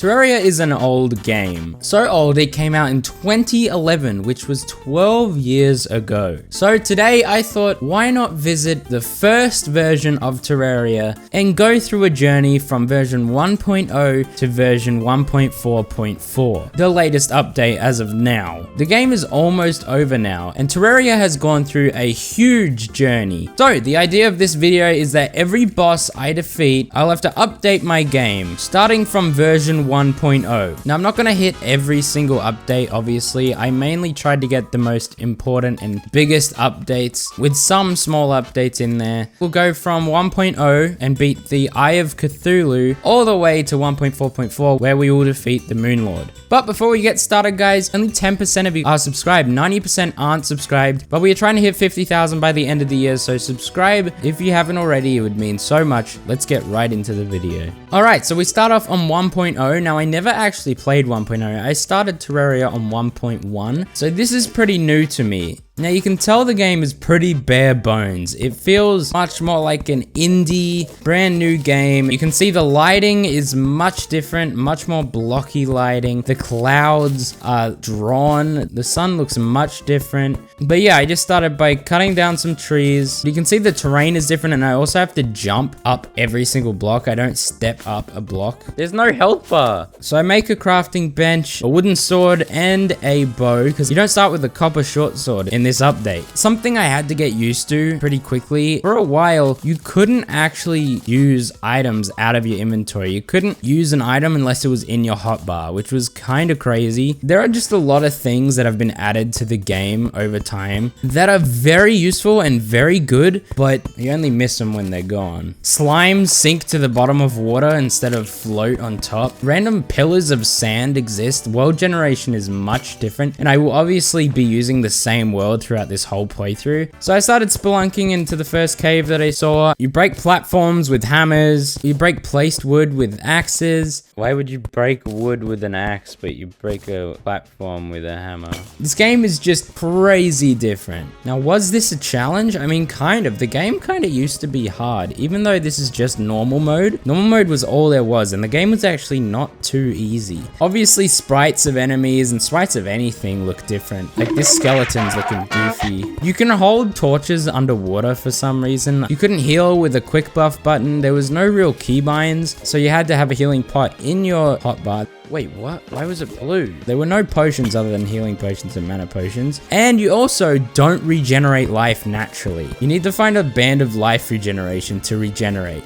Terraria is an old game. So old it came out in 2011, which was 12 years ago. So today I thought, why not visit the first version of Terraria and go through a journey from version 1.0 to version 1.4.4, the latest update as of now. The game is almost over now, and Terraria has gone through a huge journey. So the idea of this video is that every boss I defeat, I'll have to update my game, starting from version 1.0. Now I'm not gonna hit every single update, obviously. I mainly tried to get the most important and biggest updates, with some small updates in there. We'll go from 1.0 and beat the Eye of Cthulhu all the way to 1.4.4, where we will defeat the Moon Lord. But before we get started, guys, only 10% of you are subscribed, 90% aren't subscribed, but we are trying to hit 50,000 by the end of the year, so subscribe if you haven't already. It would mean so much. Let's get right into the video. Alright, so we start off on 1.0. Now I never actually played 1.0. I started Terraria on 1.1, so this is pretty new to me. Now you can tell the game is pretty bare bones. It feels much more like an indie, brand new game. You can see the lighting is much different, much more blocky lighting. The clouds are drawn. The sun looks much different. But yeah, I just started by cutting down some trees. You can see the terrain is different, and I also have to jump up every single block. I don't step up a block. There's no health bar. So I make a crafting bench, a wooden sword, and a bow, because you don't start with a copper short sword in this update. Something I had to get used to pretty quickly. For a while, you couldn't actually use items out of your inventory. You couldn't use an item unless it was in your hotbar, which was kind of crazy. There are just a lot of things that have been added to the game over time that are very useful and very good, but you only miss them when they're gone. Slimes sink to the bottom of water instead of float on top. Random pillars of sand exist. World generation is much different, and I will obviously be using the same world throughout this whole playthrough. So I started spelunking into the first cave that I saw. You break platforms with hammers. You break placed wood with axes. Why would you break wood with an axe, but you break a platform with a hammer? This game is just crazy different. Now, was this a challenge? I mean, kind of. The game kind of used to be hard, even though this is just normal mode. Normal mode was all there was, and the game was actually not too easy. Obviously, sprites of enemies and sprites of anything look different. Like this skeleton's looking goofy. You can hold torches underwater for some reason. You couldn't heal with a quick buff button. There was no real keybinds, so you had to have a healing pot in your hotbar. Wait, what? Why was it blue? There were no potions other than healing potions and mana potions. And you also don't regenerate life naturally. You need to find a band of life regeneration to regenerate.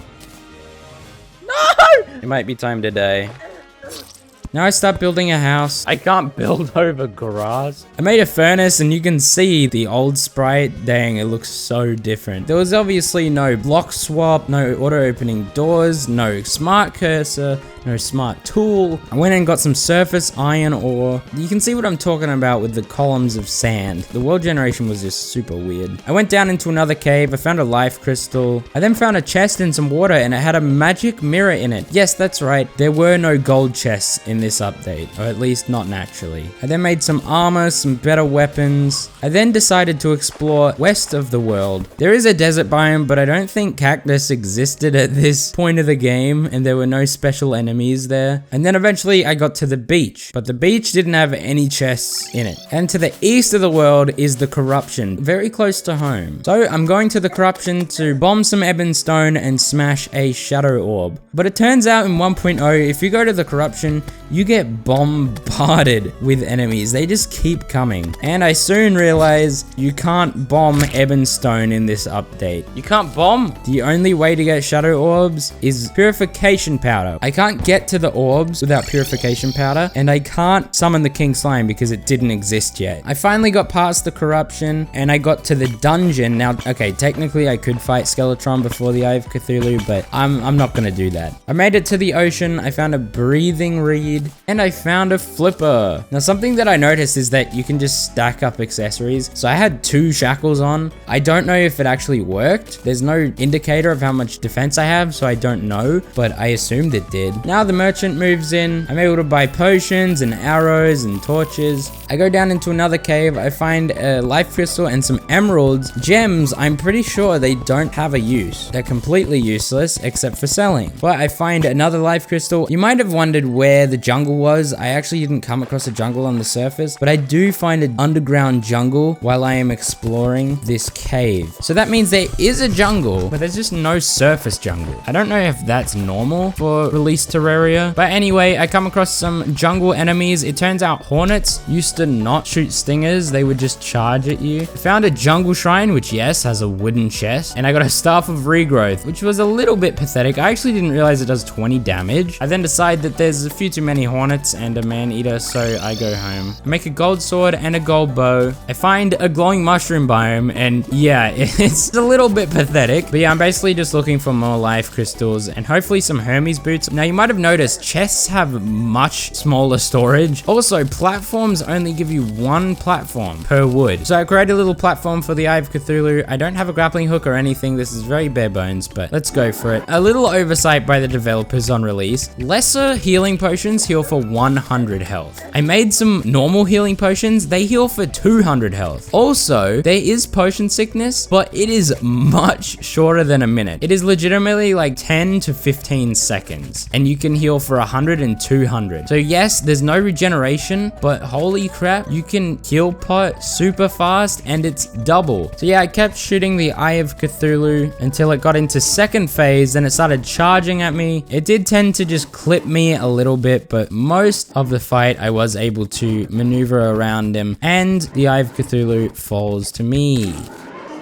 No! It might be time to die. Now I start building a house. I can't build over grass. I made a furnace, and you can see the old sprite. Dang, it looks so different. There was obviously no block swap, no auto opening doors, no smart cursor, no smart tool. I went and got some surface iron ore. You can see what I'm talking about with the columns of sand. The world generation was just super weird. I went down into another cave. I found a life crystal. I then found a chest and some water, and it had a magic mirror in it. Yes, that's right. There were no gold chests in this update, or at least not naturally. I then made some armor, some better weapons. I then decided to explore west of the world. There is a desert biome, but I don't think cactus existed at this point of the game, and there were no special enemies there. And then eventually I got to the beach, but the beach didn't have any chests in it. And to the east of the world is the corruption, very close to home. So I'm going to the corruption to bomb some ebon stone and smash a shadow orb. But it turns out in 1.0, if you go to the corruption, you get bombarded with enemies. They just keep coming. And I soon realized you can't bomb ebon stone in this update. You can't bomb? The only way to get shadow orbs is purification powder. I can't get to the orbs without purification powder, and I can't summon the king slime because it didn't exist yet. I finally got past the corruption, and I got to the dungeon. Now, okay, technically I could fight Skeletron before the Eye of Cthulhu, but I'm not gonna do that. I made it to the ocean. I found a breathing reed, and I found a flipper. Now, something that I noticed is that you can just stack up accessories. So I had 2 shackles on. I don't know if it actually worked. There's no indicator of how much defense I have, so I don't know, but I assumed it did. Now the merchant moves in. I'm able to buy potions and arrows and torches. I go down into another cave. I find a life crystal and some emeralds. Gems, I'm pretty sure they don't have a use. They're completely useless except for selling. But I find another life crystal. You might have wondered where the jungle was. I actually didn't come across a jungle on the surface, but I do find an underground jungle while I am exploring this cave. So that means there is a jungle, but there's just no surface jungle. I don't know if that's normal for released Terraria, but anyway, I come across some jungle enemies. It turns out hornets used to not shoot stingers. They would just charge at you. I found a jungle shrine, which yes, has a wooden chest, and I got a staff of regrowth, which was a little bit pathetic. I actually didn't realize it does 20 damage. I then decide that there's a few too many hornets and a man-eater, so I go home. I make a gold sword and a gold bow. I find a glowing mushroom biome, and yeah, it's a little bit pathetic, but yeah, I'm basically just looking for more life crystals and hopefully some Hermes boots. Now, you might have noticed chests have much smaller storage. Also, platforms only give you one platform per wood. So I created a little platform for the Eye of Cthulhu. I don't have a grappling hook or anything. This is very bare bones, but let's go for it. A little oversight by the developers on release. Lesser healing potions heal for 100 health. I made some normal healing potions. They heal for 200 health. Also, there is potion sickness, but it is much shorter than a minute. It is legitimately like 10 to 15 seconds, and you can heal for 100 and 200. So yes, there's no regeneration, but holy crap, you can heal pot super fast, and it's double. So yeah, I kept shooting the Eye of Cthulhu until it got into second phase, then it started charging at me. It did tend to just clip me a little bit, but most of the fight I was able to maneuver around him, and the Eye of Cthulhu falls to me.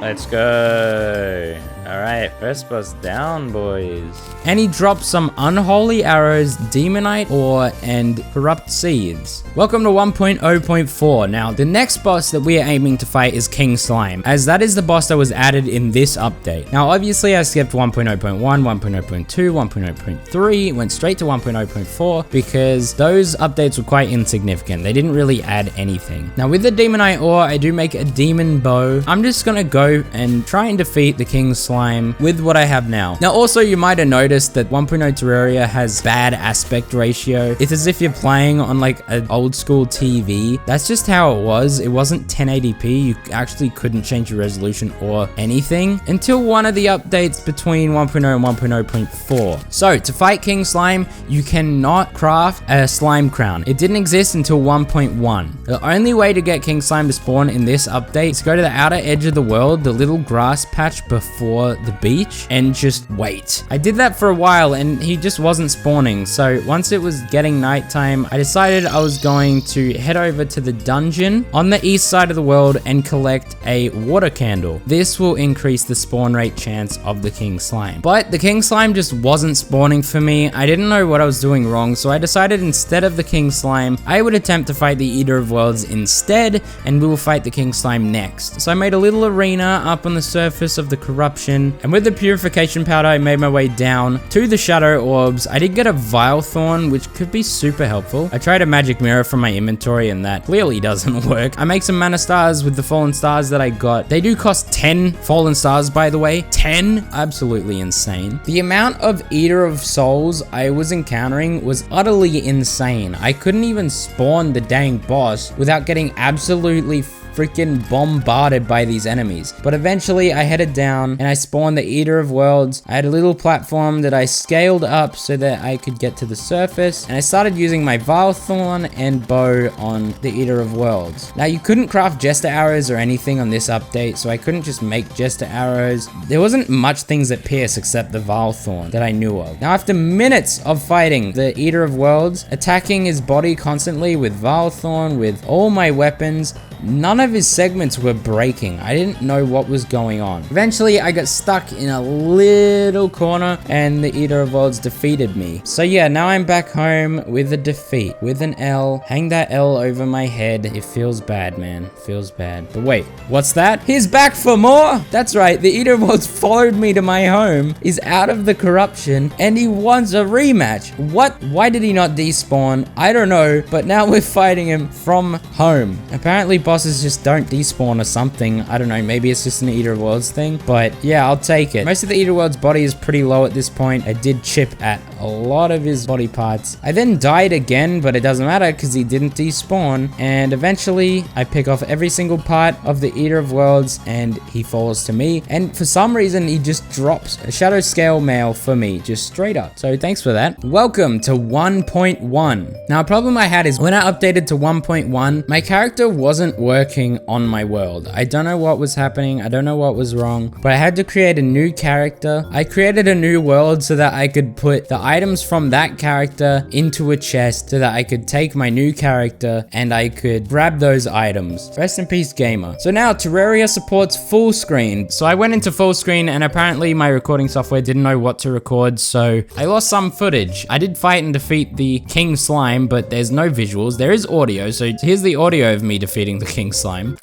Let's go. All right, first boss down, boys. And he drops some unholy arrows, demonite ore, and corrupt seeds. Welcome to 1.0.4. Now, the next boss that we are aiming to fight is King Slime, as that is the boss that was added in this update. Now, obviously, I skipped 1.0.1, 1.0.2, 1.0.3, went straight to 1.0.4 because those updates were quite insignificant. They didn't really add anything. Now, with the demonite ore, I do make a demon bow. I'm just gonna go and try and defeat the King Slime with what I have now. Now, also, you might have noticed that 1.0 Terraria has bad aspect ratio. It's as if you're playing on like an old school TV. That's just how it was. It wasn't 1080p. You actually couldn't change your resolution or anything until one of the updates between 1.0 and 1.0.4. So, to fight King Slime, you cannot craft a slime crown. It didn't exist until 1.1. The only way to get King Slime to spawn in this update is go to the outer edge of the world, the little grass patch before the beach, and just wait. I did that for a while and he just wasn't spawning. So once it was getting nighttime, I decided I was going to head over to the dungeon on the east side of the world and collect a water candle. This will increase the spawn rate chance of the King Slime. But the King Slime just wasn't spawning for me. I didn't know what I was doing wrong, so I decided instead of the King Slime, I would attempt to fight the Eater of Worlds instead, and we will fight the King Slime next. So I made a little arena up on the surface of the corruption, and with the purification powder, I made my way down to the shadow orbs. I did get a vile thorn, which could be super helpful. I tried a magic mirror from my inventory, and that clearly doesn't work. I make some mana stars with the fallen stars that I got. They do cost 10 fallen stars, by the way. 10? Absolutely insane. The amount of Eater of Souls I was encountering was utterly insane. I couldn't even spawn the dang boss without getting absolutely freaking bombarded by these enemies. But eventually I headed down and I spawned the Eater of Worlds. I had a little platform that I scaled up so that I could get to the surface, and I started using my Vile Thorn and bow on the Eater of Worlds. Now, you couldn't craft Jester arrows or anything on this update, so I couldn't just make Jester arrows. There wasn't much things that pierce except the Vile Thorn that I knew of. Now, after minutes of fighting the Eater of Worlds, attacking his body constantly with Vile Thorn, with all my weapons, none of his segments were breaking. I didn't know what was going on. Eventually, I got stuck in a little corner and the Eater of Worlds defeated me. So yeah, now I'm back home with a defeat, with an L. Hang that L over my head. It feels bad, man. It feels bad. But wait, what's that? He's back for more? That's right, the Eater of Worlds followed me to my home, is out of the corruption, and he wants a rematch. What? Why did he not despawn? I don't know, but now we're fighting him from home. Apparently, boss bosses just don't despawn or something. I don't know, maybe it's just an Eater of Worlds thing, but yeah, I'll take it. Most of the Eater of Worlds body is pretty low at this point. I did chip at a lot of his body parts. I then died again, but it doesn't matter because he didn't despawn, and eventually I pick off every single part of the Eater of Worlds and he falls to me, and for some reason he just drops a shadow scale mail for me, just straight up. So thanks for that. Welcome to 1.1. Now a problem I had is when I updated to 1.1, my character wasn't working on my world. I don't know what was happening, I don't know what was wrong, but I had to create a new character. I created a new world so that I could put the items from that character into a chest so that I could take my new character and I could grab those items. Rest in peace, gamer. So now Terraria supports full screen. So I went into full screen and apparently my recording software didn't know what to record, so I lost some footage. I did fight and defeat the King Slime, but there's no visuals. There is audio, so here's the audio of me defeating the King Slime.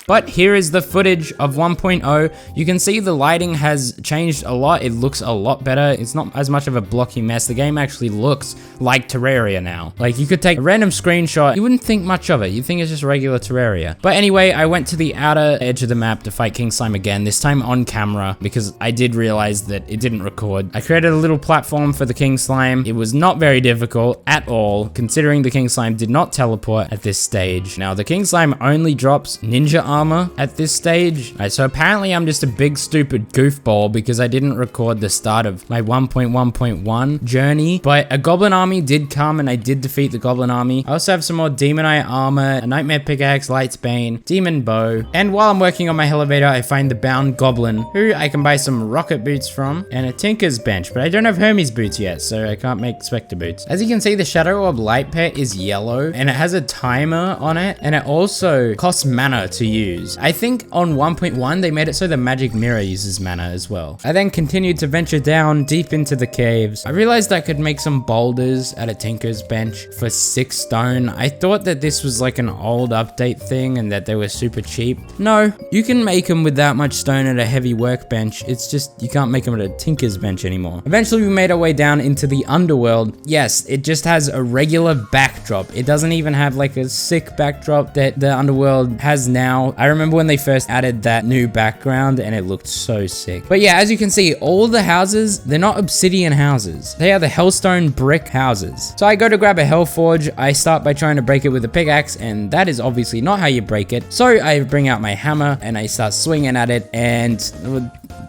But here is the footage of 1.0. You can see the lighting has changed a lot. It looks a lot better. It's not as much of a blocky mess. The game actually looks like Terraria now. Like, you could take a random screenshot. You wouldn't think much of it. You'd think it's just regular Terraria. But anyway, I went to the outer edge of the map to fight King Slime again, this time on camera, because I did realize that it didn't record. I created a little platform for the King Slime. It was not very difficult at all, considering the King Slime did not teleport at this stage. Now, the King Slime only drops ninja armor at this stage. So apparently I'm just a big stupid goofball because I didn't record the start of my 1.1.1 journey, but a goblin army did come and I did defeat the goblin army. I also have some more demonite armor, a nightmare pickaxe, light's bane, demon bow, and while I'm working on my elevator I find the bound goblin who I can buy some rocket boots from and a tinker's bench, but I don't have Hermes boots yet, so I can't make spectre boots. As you can see, the shadow orb light pet is yellow and it has a timer on it, and it also costs mana to use. I think on 1.1 they made it so the magic mirror uses mana as well. I then continued to venture down deep into the caves. I realized I could make some boulders at a tinker's bench for 6 stone. I thought that this was like an old update thing and that they were super cheap. No, you can make them with that much stone at a heavy workbench. It's just you can't make them at a tinker's bench anymore. Eventually we made our way down into the underworld. Yes, it just has a regular backdrop. It doesn't even have like a sick backdrop that the underworld has now. I remember when they first added that new background and it looked so sick. But yeah, as you can see, all the houses, they're not obsidian houses. They are the hellstone brick houses. So I go to grab a hellforge. I start by trying to break it with a pickaxe, and that is obviously not how you break it. So I bring out my hammer and I start swinging at it, and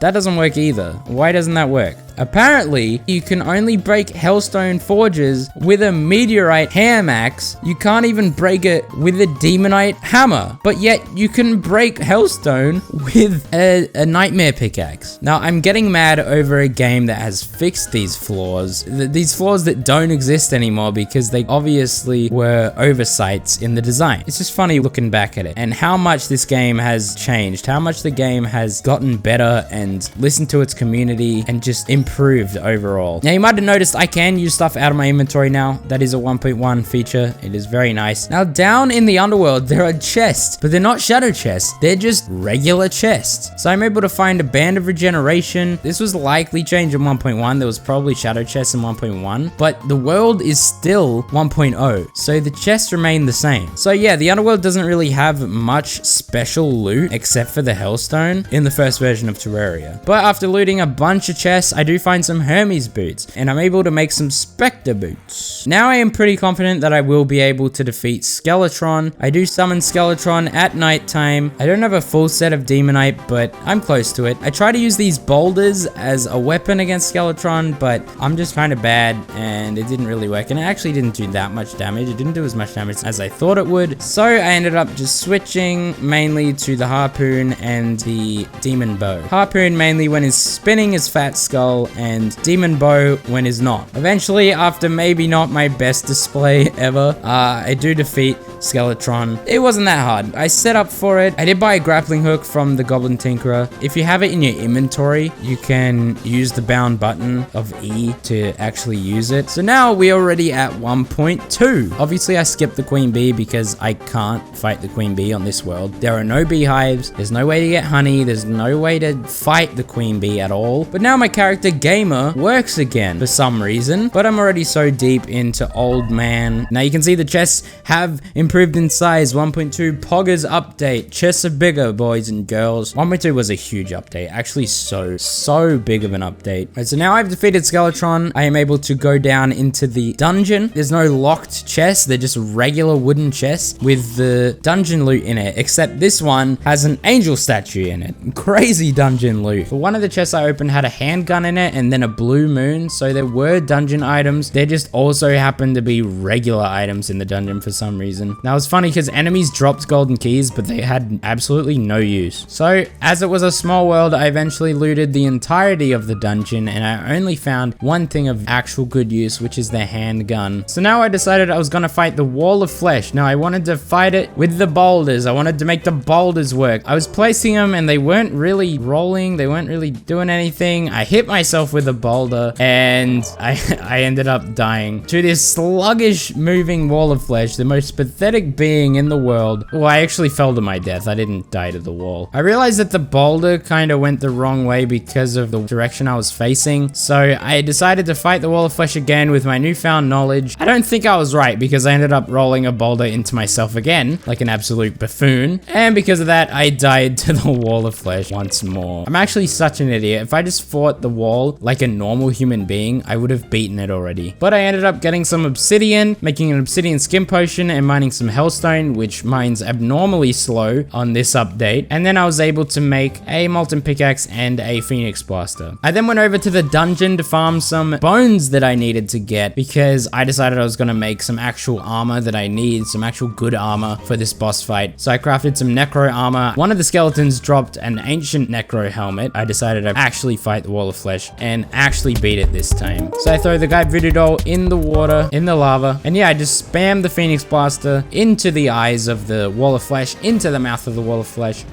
that doesn't work either. Why doesn't that work? Apparently, you can only break hellstone forges with a meteorite ham axe. You can't even break it with a demonite hammer, but yet you can break hellstone with a nightmare pickaxe. Now, I'm getting mad over a game that has fixed these flaws that don't exist anymore because they obviously were oversights in the design. It's just funny looking back at it and how much this game has changed, how much the game has gotten better and listened to its community and just improved overall. Now, you might have noticed I can use stuff out of my inventory now. That is a 1.1 feature. It is very nice. Now, down in the underworld, there are chests, but they're not shadow chests. They're just regular chests. So I'm able to find a band of regeneration. This was likely changed in 1.1. There was probably shadow chests in 1.1, but the world is still 1.0. So the chests remain the same. So yeah, the underworld doesn't really have much special loot except for the hellstone in the first version of Terraria. But after looting a bunch of chests, I do find some Hermes boots and I'm able to make some spectre boots. Now I am pretty confident that I will be able to defeat Skeletron. I do summon Skeletron at nighttime. I don't have a full set of Demonite, but I'm close to it. I try to use these boulders as a weapon against Skeletron, but I'm just kind of bad and it didn't really work, and it actually didn't do that much damage. It didn't do as much damage as I thought it would. So I ended up just switching mainly to the harpoon and the demon bow. Harpoon mainly when it's spinning his fat skull, and demon bow when is not. Eventually, after maybe not my best display ever, I do defeat Skeletron. It wasn't that hard. I set up for it. I did buy a grappling hook from the Goblin Tinkerer. If you have it in your inventory, you can use the bound button of E to actually use it. So now we're already at 1.2. Obviously, I skipped the queen bee because I can't fight the queen bee on this world. There are no beehives. There's no way to get honey. There's no way to fight the queen bee at all. But now my character Mr. Gamer works again for some reason, but I'm already so deep into old man. Now you can see the chests have improved in size. 1.2 Poggers update. Chests are bigger, boys and girls. 1.2 was a huge update. Actually so big of an update. Right, so now I've defeated Skeletron. I am able to go down into the dungeon. There's no locked chests. They're just regular wooden chests with the dungeon loot in it, except this one has an angel statue in it. Crazy dungeon loot. But one of the chests I opened had a handgun in it and then a blue moon. So there were dungeon items. There just also happened to be regular items in the dungeon for some reason. Now it's funny because enemies dropped golden keys, but they had absolutely no use. So as it was a small world, I eventually looted the entirety of the dungeon and I only found one thing of actual good use, which is the handgun. So now I decided I was gonna fight the wall of flesh. Now I wanted to fight it with the boulders. I wanted to make the boulders work. I was placing them and they weren't really rolling. They weren't really doing anything. I hit myself with a boulder and I ended up dying to this sluggish moving wall of flesh, the most pathetic being in the world. Well, I actually fell to my death. I didn't die to the wall. I realized that the boulder kind of went the wrong way because of the direction I was facing. So I decided to fight the wall of flesh again with my newfound knowledge. I don't think I was right because I ended up rolling a boulder into myself again, like an absolute buffoon. And because of that, I died to the wall of flesh once more. I'm actually such an idiot. If I just fought the wall like a normal human being, I would have beaten it already. But I ended up getting some obsidian, making an obsidian skin potion and mining some hellstone, which mines abnormally slow on this update. And then I was able to make a molten pickaxe and a phoenix blaster. I then went over to the dungeon to farm some bones that I needed to get because I decided I was going to make some actual armor that I need, some actual good armor for this boss fight. So I crafted some necro armor. One of the skeletons dropped an ancient necro helmet. I decided to actually fight the wall of flesh and actually beat it this time. So I throw the guy voodoo doll in the water, in the lava, and yeah, I just spam the phoenix blaster into the eyes of the wall of flesh, into the mouth of the wall of flesh.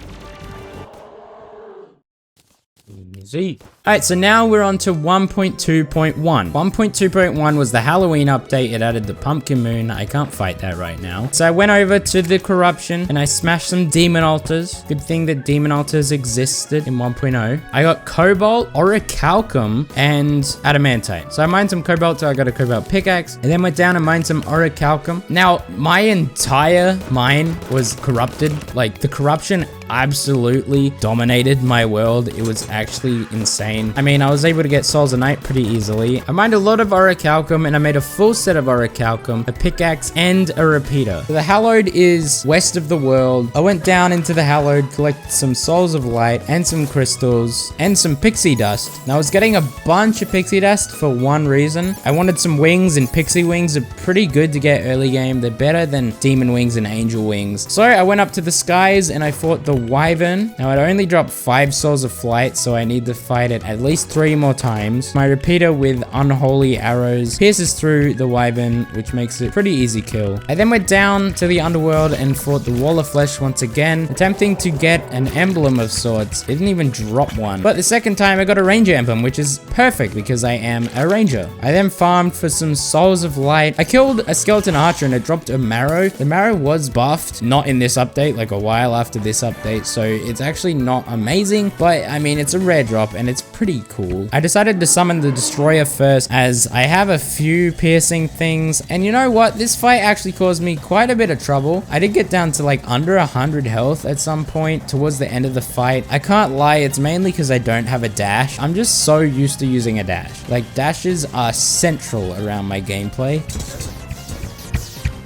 Alright, so now we're on to 1.2.1. 1.2.1 was the Halloween update. It added the pumpkin moon. I can't fight that right now. So I went over to the corruption and I smashed some demon altars. Good thing that demon altars existed in 1.0. I got cobalt, orichalcum, and adamantite. So I mined some cobalt till I got a cobalt pickaxe, and then went down and mined some orichalcum. Now, my entire mine was corrupted. Like, the corruption absolutely dominated my world. It was actually insane. I mean, I was able to get souls a night pretty easily. I mined a lot of orichalcum and I made a full set of orichalcum, a pickaxe, and a repeater. So the hallowed is west of the world. I went down into the hallowed, collected some souls of light and some crystals and some pixie dust. Now I was getting a bunch of pixie dust for one reason. I wanted some wings, and pixie wings are pretty good to get early game. They're better than demon wings and angel wings. So I went up to the skies and I fought the wyvern. Now it only dropped 5 souls of flight, so I need to fight it at least 3 more times. My repeater with unholy arrows pierces through the wyvern, which makes it pretty easy kill. I then went down to the underworld and fought the wall of flesh once again, attempting to get an emblem of sorts. It didn't even drop one. But the second time I got a ranger emblem, which is perfect because I am a ranger. I then farmed for some souls of light. I killed a skeleton archer and it dropped a marrow. The marrow was buffed, not in this update, like a while after this update, so it's actually not amazing, but I mean, it's a rare drop and it's pretty cool. I decided to summon the destroyer first as I have a few piercing things, and you know what? This fight actually caused me quite a bit of trouble. I did get down to like under 100 health at some point towards the end of the fight. I can't lie, it's mainly because I don't have a dash. I'm just so used to using a dash. Like, dashes are central around my gameplay.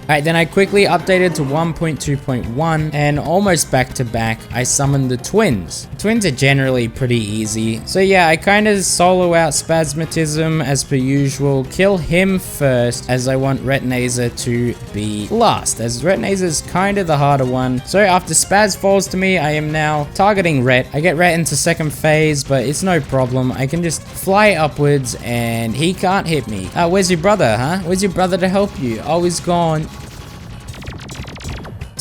Alright, then I quickly updated to 1.2.1 and almost back to back, I summoned the twins. Twins are generally pretty easy. So yeah, I kind of solo out Spasmatism as per usual, kill him first as I want Retinazer to be last, as Retinazer is kind of the harder one. So after Spaz falls to me, I am now targeting Ret. I get Ret into second phase, but it's no problem. I can just fly upwards and he can't hit me. Where's your brother, huh? Where's your brother to help you? Oh, he's gone.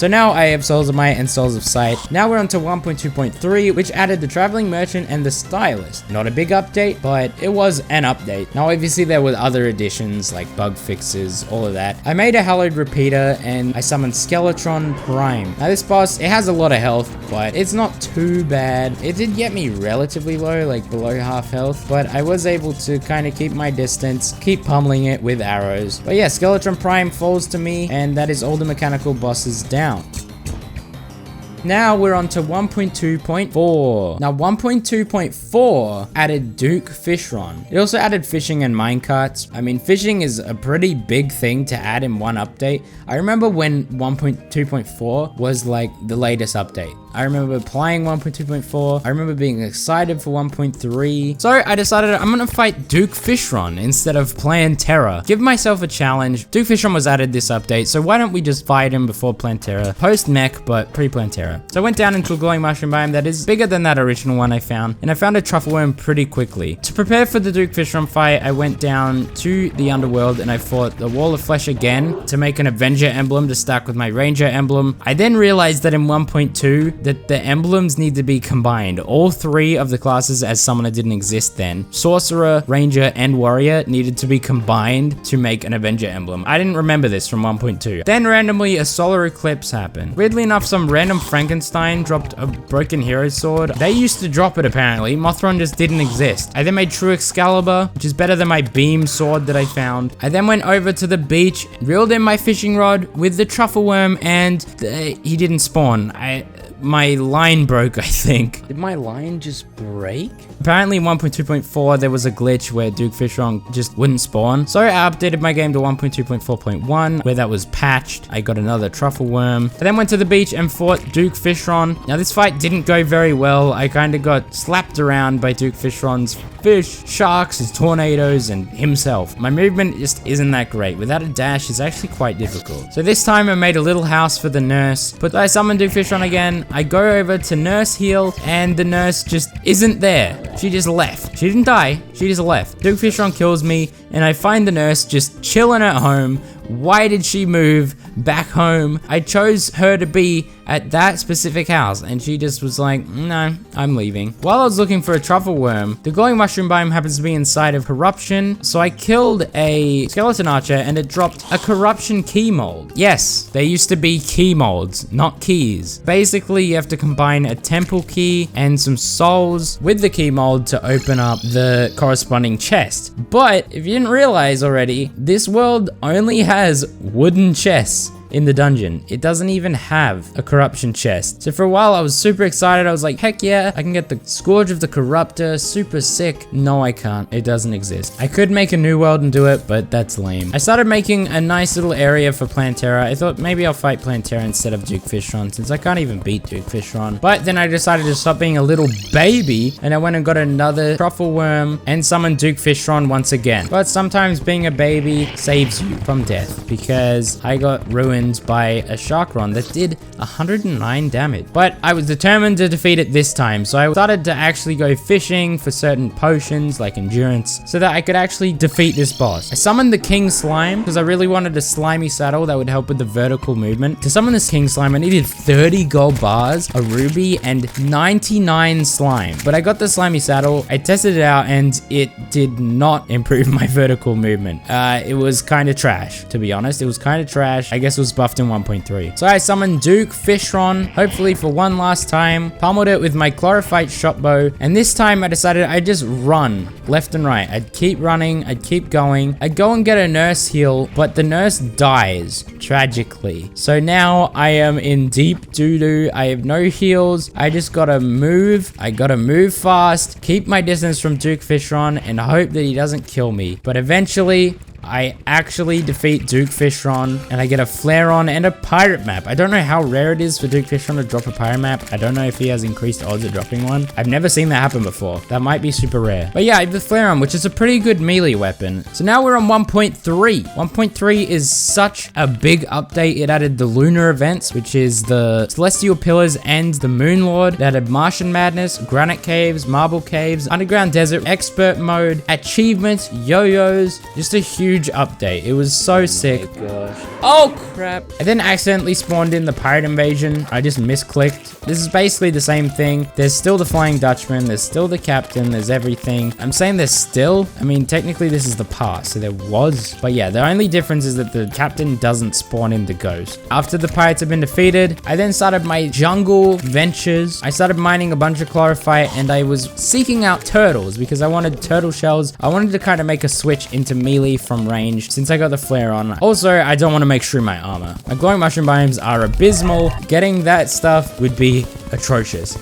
So now I have Souls of Might and Souls of Sight. Now we're on to 1.2.3, which added the Traveling Merchant and the Stylist. Not a big update, but it was an update. Now obviously there were other additions like bug fixes, all of that. I made a Hallowed Repeater and I summoned Skeletron Prime. Now this boss, it has a lot of health, but it's not too bad. It did get me relatively low, like below half health, but I was able to kind of keep my distance, keep pummeling it with arrows. But yeah, Skeletron Prime falls to me, and that is all the mechanical bosses down. Now we're on to 1.2.4. Now 1.2.4 added Duke Fishron. It also added fishing and minecarts. I mean, fishing is a pretty big thing to add in one update. I remember when 1.2.4 was like the latest update. I remember playing 1.2.4. I remember being excited for 1.3. So I decided I'm gonna fight Duke Fishron instead of Plantera. Give myself a challenge. Duke Fishron was added this update, so why don't we just fight him before Plantera? Post mech, but pre-Plantera. So I went down into a glowing mushroom biome that is bigger than that original one I found, and I found a truffle worm pretty quickly. To prepare for the Duke Fishron fight, I went down to the underworld and I fought the Wall of Flesh again to make an Avenger emblem to stack with my Ranger emblem. I then realized that in 1.2 that the emblems need to be combined. All three of the classes as summoner didn't exist then. Sorcerer, Ranger, and Warrior needed to be combined to make an Avenger emblem. I didn't remember this from 1.2. Then randomly a solar eclipse happened. Weirdly enough, some random Frankenstein dropped a broken hero sword. They used to drop it apparently. Mothron just didn't exist. I then made True Excalibur, which is better than my beam sword that I found. I then went over to the beach, reeled in my fishing rod with the truffle worm, and he didn't spawn. My line broke, I think. Did my line just break? Apparently in 1.2.4 there was a glitch where Duke Fishron just wouldn't spawn. So I updated my game to 1.2.4.1 where that was patched. I got another truffle worm. I then went to the beach and fought Duke Fishron. Now this fight didn't go very well. I kind of got slapped around by Duke Fishron's fish, sharks, his tornadoes, and himself. My movement just isn't that great. Without a dash, it's actually quite difficult. So this time I made a little house for the nurse, but I summoned Duke Fishron again. I go over to nurse heal, and the nurse just isn't there. She just left. She didn't die, she just left. Duke Fishron kills me, and I find the nurse just chilling at home. Why did she move back home? I chose her to be at that specific house, and she just was like, no, I'm leaving. While I was looking for a truffle worm, the glowing mushroom biome happens to be inside of corruption, so I killed a skeleton archer and it dropped a corruption key mold. Yes, there used to be key molds, not keys. Basically, you have to combine a temple key and some souls with the key mold to open up the corresponding chest. But if you didn't realize already, this world only has wooden chests in the dungeon. It doesn't even have a corruption chest. So for a while I was super excited. I was like, heck yeah, I can get the Scourge of the Corruptor, super sick. No, I can't. It doesn't exist. I could make a new world and do it, but that's lame. I started making a nice little area for Plantera. I thought maybe I'll fight Plantera instead of Duke Fishron, since I can't even beat Duke Fishron. But then I decided to stop being a little baby, and I went and got another truffle worm and summoned Duke Fishron once again. But sometimes being a baby saves you from death, because I got ruined by a Sharkron that did 109 damage. But I was determined to defeat it this time, so I started to actually go fishing for certain potions like endurance so that I could actually defeat this boss. I summoned the King Slime because I really wanted a slimy saddle that would help with the vertical movement. To summon this King Slime, I needed 30 gold bars, a ruby, and 99 slime. But I got the slimy saddle, I tested it out, and it did not improve my vertical movement. It was kind of trash, to be honest. It was kind of trash. I guess it was buffed in 1.3. So I summoned Duke Fishron, hopefully for one last time, pummeled it with my Chlorophyte shot bow, and this time I decided I'd just run left and right. I'd keep running, I'd keep going. I'd go and get a nurse heal, but the nurse dies tragically. So now I am in deep doo-doo. I have no heals. I just gotta move. I gotta move fast, keep my distance from Duke Fishron, and hope that he doesn't kill me. But eventually, I actually defeat Duke Fishron, and I get a Flare-On and a pirate map. I don't know how rare it is for Duke Fishron to drop a pirate map. I don't know if he has increased odds of dropping one. I've never seen that happen before. That might be super rare. But yeah, I have the Flare-On, which is a pretty good melee weapon. So now we're on 1.3. 1.3 is such a big update. It added the lunar events, which is the celestial pillars and the moon lord. It added Martian Madness, granite caves, marble caves, underground desert, expert mode, achievements, yo-yos, just a huge huge update. It was so sick. Oh my gosh. Oh crap. I then accidentally spawned in the pirate invasion. I just misclicked. This is basically the same thing. There's still the Flying Dutchman. There's still the captain. There's everything. I'm saying there's still. I mean, technically this is the past, so there was. But yeah, the only difference is that the captain doesn't spawn in the ghost. After the pirates have been defeated, I then started my jungle ventures. I started mining a bunch of chlorophyte, and I was seeking out turtles because I wanted turtle shells. I wanted to kind of make a switch into melee from range since I got the flare on. Also, I don't want to make shroom my armor. My glowing mushroom biomes are abysmal. Getting that stuff would be atrocious.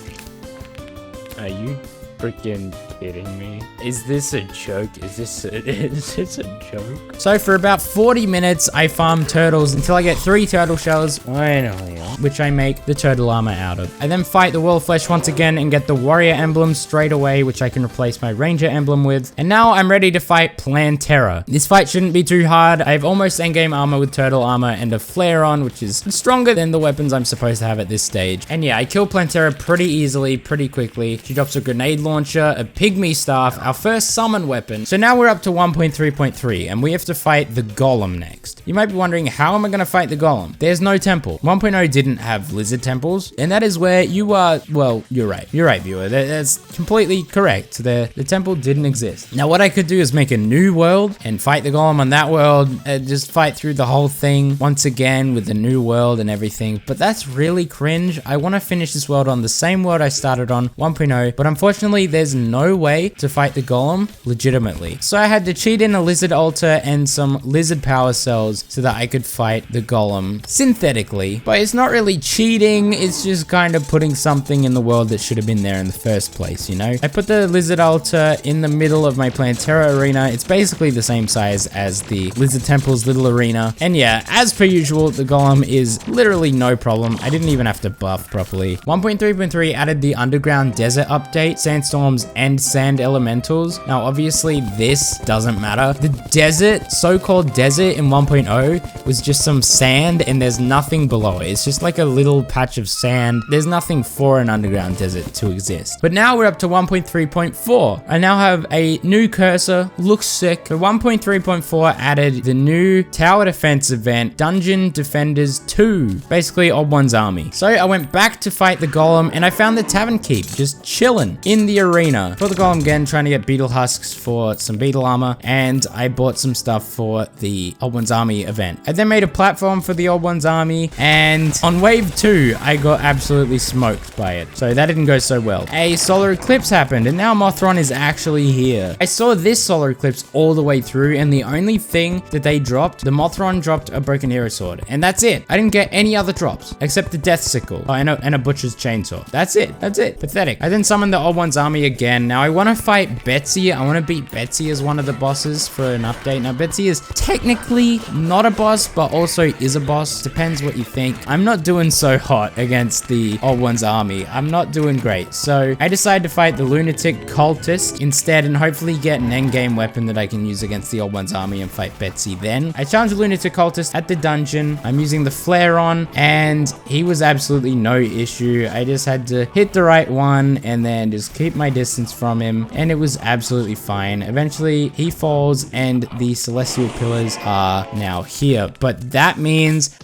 Are you freaking kidding me? Is this a joke? Is this a joke? So for about 40 minutes, I farm turtles until I get 3 turtle shells, finally, which I make the turtle armor out of. I then fight the wall flesh once again and get the warrior emblem straight away, which I can replace my ranger emblem with. And now I'm ready to fight Plantera. This fight shouldn't be too hard. I have almost endgame armor with turtle armor and a flare on, which is stronger than the weapons I'm supposed to have at this stage. And yeah, I kill Plantera pretty easily, pretty quickly. She drops a grenade launcher, a pygmy staff, our first summon weapon. So now we're up to 1.3.3 and we have to fight the golem next. You might be wondering, how am I going to fight the golem? There's no temple. 1.0 didn't have lizard temples, and that is where you are. Well, you're right. You're right, viewer. That's completely correct. The temple didn't exist. Now what I could do is make a new world and fight the golem on that world, just fight through the whole thing once again with the new world and everything, but that's really cringe. I want to finish this world on the same world I started on, 1.0, but unfortunately there's no way to fight the golem legitimately. So I had to cheat in a lizard altar and some lizard power cells so that I could fight the golem synthetically. But it's not really cheating, it's just kind of putting something in the world that should have been there in the first place, you know? I put the lizard altar in the middle of my Plantera arena. It's basically the same size as the lizard temple's little arena. And yeah, as per usual, the golem is literally no problem. I didn't even have to buff properly. 1.3.3 added the underground desert update, sandstorms and sand elementals. Now obviously this doesn't matter. The desert, so-called desert in 1.0 was just some sand and there's nothing below it. It's just like a little patch of sand. There's nothing for an underground desert to exist. But now we're up to 1.3.4. I now have a new cursor, looks sick. The 1.3.4 added the new tower defense event, Dungeon Defenders 2, basically Odd One's army. So I went back to fight the golem and I found the tavern keep just chilling in the arena. For the golem again, trying to get beetle husks for some beetle armor, and I bought some stuff for the Odd One's army event. I then made a platform for the Odd One's army, and on wave 2 I got absolutely smoked by it, so that didn't go so well. A solar eclipse happened and now Mothron is actually here. I saw this solar eclipse all the way through, and the only thing that they dropped, the Mothron dropped a broken hero sword, and that's it. I didn't get any other drops except the death sickle and a butcher's chainsaw. That's it. Pathetic. I then summoned the Odd One's army again. Now I want to fight Betsy. I want to beat Betsy as one of the bosses for an update. Now Betsy is technically not a boss, but also is a boss. Depends what you think. I'm not doing so hot against the Odd One's army. I'm not doing great. So I decided to fight the lunatic cultist instead and hopefully get an endgame weapon that I can use against the Odd One's army and fight Betsy then. I challenged the lunatic cultist at the dungeon. I'm using the flare on and he was absolutely no issue. I just had to hit the right one and then just keep my distance from him, and it was absolutely fine. Eventually he falls and the celestial pillars are now here, but that means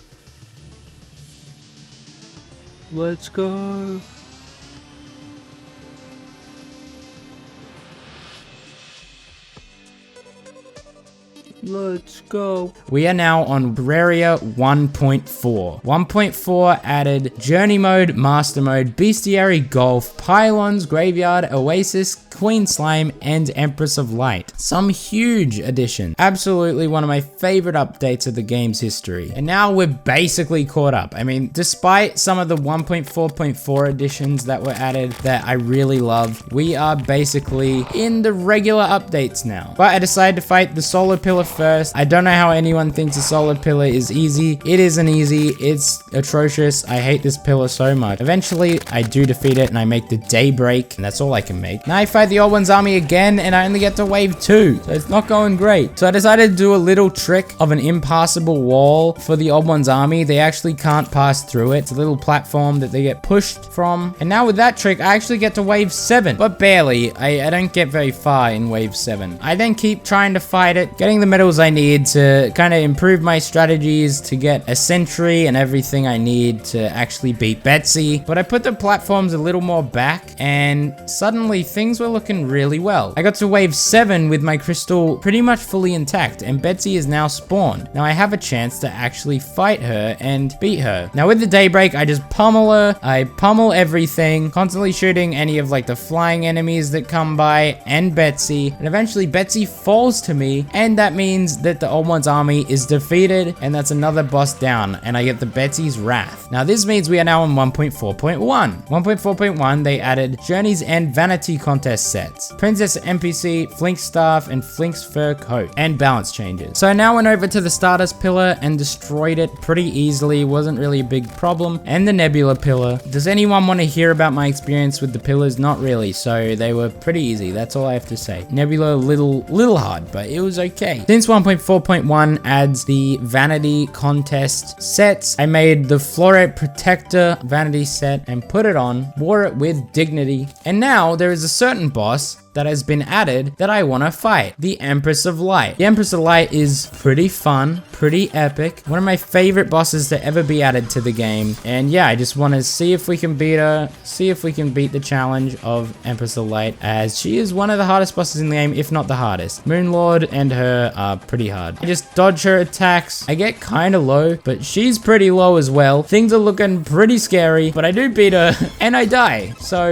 Let's go. Let's go. We are now on Terraria 1.4. 1.4 added Journey Mode, Master Mode, Bestiary Golf, Pylons, Graveyard, Oasis, Queen Slime, and Empress of Light. Some huge addition. Absolutely one of my favorite updates of the game's history. And now we're basically caught up. I mean, despite some of the 1.4.4 additions that were added that I really love, we are basically in the regular updates now. But I decided to fight the Solar Pillar first. I don't know how anyone thinks a Solar Pillar is easy. It isn't easy. It's atrocious. I hate this pillar so much. Eventually, I do defeat it and I make the Daybreak, and that's all I can make. Now I fight the Odd One's army again and I only get to wave 2, so it's not going great. So I decided to do a little trick of an impassable wall for the Odd One's army. They actually can't pass through it. It's a little platform that they get pushed from. And now with that trick, I actually get to wave 7, but barely. I don't get very far in wave 7. I then keep trying to fight it, getting the Metal medals I need to kind of improve my strategies to get a sentry and everything I need to actually beat Betsy. But I put the platforms a little more back and suddenly things were looking really well. I got to wave 7 with my crystal pretty much fully intact and Betsy is now spawned. Now I have a chance to actually fight her and beat her. Now with the daybreak, I just pummel her. I pummel everything, constantly shooting any of like the flying enemies that come by and Betsy. And eventually Betsy falls to me and that means that the Old One's army is defeated and that's another boss down and I get the Betsy's Wrath. Now this means we are now on 1.4.1. 1.4.1, they added Journey's End Vanity Contest sets, Princess NPC, Flink's Staff, and Flink's Fur Coat, and balance changes. So I now went over to the Stardust Pillar and destroyed it pretty easily, wasn't really a big problem, and the Nebula Pillar. Does anyone want to hear about my experience with the pillars? Not really, so they were pretty easy, that's all I have to say. Nebula, little hard, but it was okay. Since 1.4.1 adds the Vanity Contest sets, I made the Florate Protector Vanity set and put it on, wore it with dignity, and now there is a certain boss that has been added that I want to fight. The Empress of Light. The Empress of Light is pretty fun, pretty epic. One of my favorite bosses to ever be added to the game. And yeah, I just want to see if we can beat her, see if we can beat the challenge of Empress of Light, as she is one of the hardest bosses in the game, if not the hardest. Moonlord and her are pretty hard. I just dodge her attacks. I get kind of low, but she's pretty low as well. Things are looking pretty scary, but I do beat her and I die. So,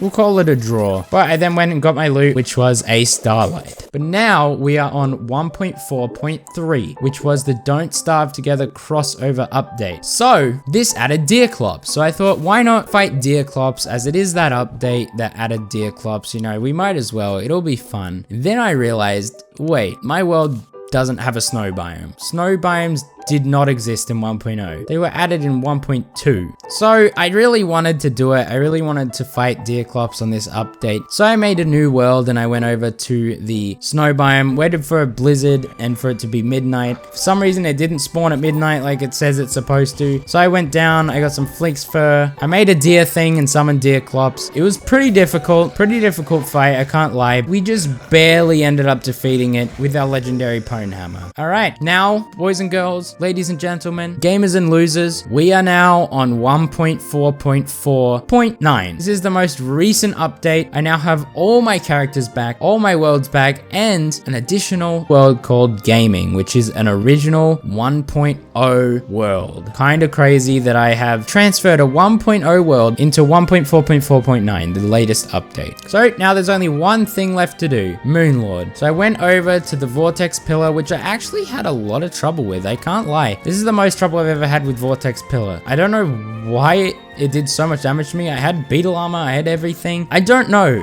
we'll call it a draw. But I then went and got my loot, which was a Starlight. But now we are on 1.4.3, which was the Don't Starve Together crossover update. So this added Deerclops. So I thought, why not fight Deerclops, as it is that update that added Deerclops, you know, we might as well, it'll be fun. Then I realized, wait, my world doesn't have a snow biome. Snow biomes did not exist in 1.0. They were added in 1.2. So I really wanted to do it. I really wanted to fight Deerclops on this update. So I made a new world and I went over to the snow biome, waited for a blizzard and for it to be midnight. For some reason it didn't spawn at midnight like it says it's supposed to. So I went down, I got some Flink's Fur. I made a deer thing and summoned Deerclops. It was pretty difficult fight, I can't lie. We just barely ended up defeating it with our legendary Pwn Hammer. All right, now, boys and girls, ladies and gentlemen, gamers and losers, we are now on 1.4.4.9. This is the most recent update. I now have all my characters back, all my worlds back, and an additional world called Gaming, which is an original 1.0 world. Kind of crazy that I have transferred a 1.0 world into 1.4.4.9, the latest update. So now there's only one thing left to do, Moonlord. So I went over to the Vortex Pillar, which I actually had a lot of trouble with. I can't lie. This is the most trouble I've ever had with Vortex Pillar. I don't know why it did so much damage to me. I had beetle armor, I had everything. I don't know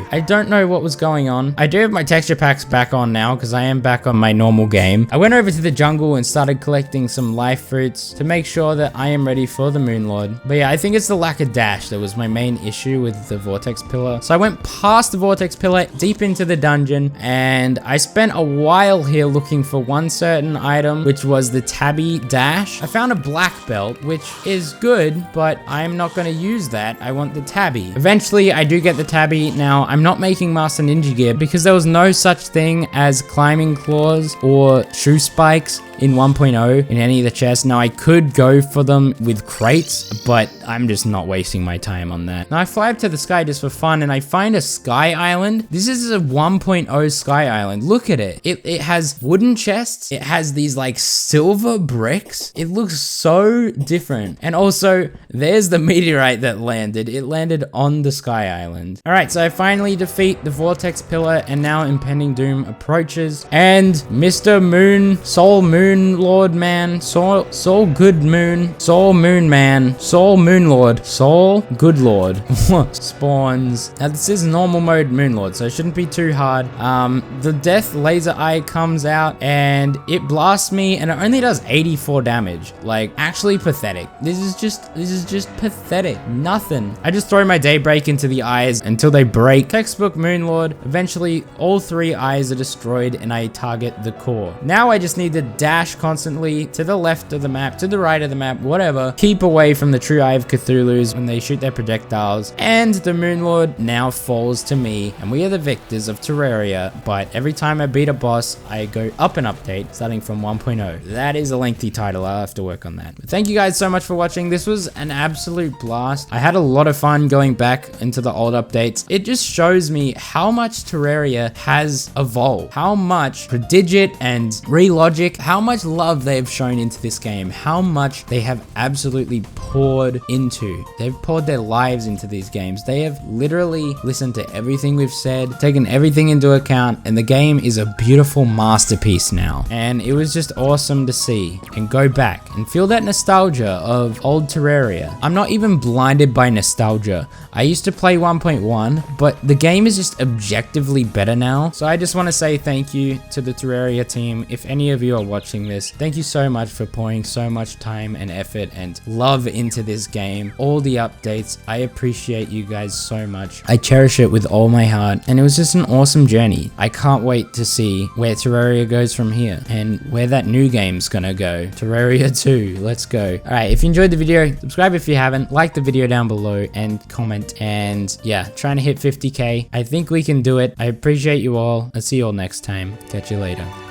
what was going on. I do have my texture packs back on now because I am back on my normal game. I went over to the jungle and started collecting some life fruits to make sure that I am ready for the Moonlord. But yeah, I think it's the lack of dash that was my main issue with the Vortex Pillar. So I went past the Vortex Pillar, deep into the dungeon, and I spent a while here looking for one certain item, which was the Tabby Dash. I found a black belt, which is good, but I'm not going to use that. I want the Tabby. Eventually, I do get the Tabby. Now, I'm not making Master Ninja gear because there was no such thing as climbing claws or shoe spikes in 1.0 in any of the chests. Now, I could go for them with crates, but I'm just not wasting my time on that. Now, I fly up to the sky just for fun, and I find a sky island. This is a 1.0 sky island. Look at it. It has wooden chests. It has these, like, silver bricks. It looks so different. And also, there's the meteorite that landed. It landed on the sky island. All right, so I finally defeat the Vortex Pillar, and now impending doom approaches. And Mr. Moon, Soul Moon Lord Man, Soul Good Moon, Soul Moon Man, Soul Moon Lord, Soul Good Lord spawns. Now this is normal mode Moonlord, so it shouldn't be too hard. The Death Laser Eye comes out, and it blasts me and it only does 84 damage. Like, actually pathetic. This is just pathetic. Nothing. I just throw my Daybreak into the eyes until they break. Textbook Moonlord. Eventually, all 3 eyes are destroyed and I target the core. Now I just need to dash constantly to the left of the map, to the right of the map, whatever. Keep away from the true Eye of Cthulhu's when they shoot their projectiles. And the Moonlord now falls to me, and we are the victors of Terraria. But every time I beat a boss, I go up an update, starting from 1.0. That is a lengthy title. I'll have to work on that. But thank you guys so much for watching. This was an absolute blast. I had a lot of fun going back into the old updates. It just shows me how much Terraria has evolved, how much Prodigit and Relogic, how much love they have shown into this game, how much they have absolutely poured into. They've poured their lives into these games. They have literally listened to everything we've said, taken everything into account, and the game is a beautiful masterpiece now. And it was just awesome to see and go back and feel that nostalgia of old Terraria. I'm not even blinded by nostalgia. I used to play 1.1, but the game is just objectively better now. So I just want to say thank you to the Terraria team. If any of you are watching this, thank you so much for pouring so much time and effort and love into this game. All the updates, I appreciate you guys so much. I cherish it with all my heart, and it was just an awesome journey. I can't wait to see where Terraria goes from here and where that new game's gonna go. Terraria 2, let's go. Alright, if you enjoyed the video, subscribe if you haven't, like the video down below, and comment. And yeah, trying to hit 50k. I think we can do it. I appreciate you all. I'll see you all next time. Catch you later.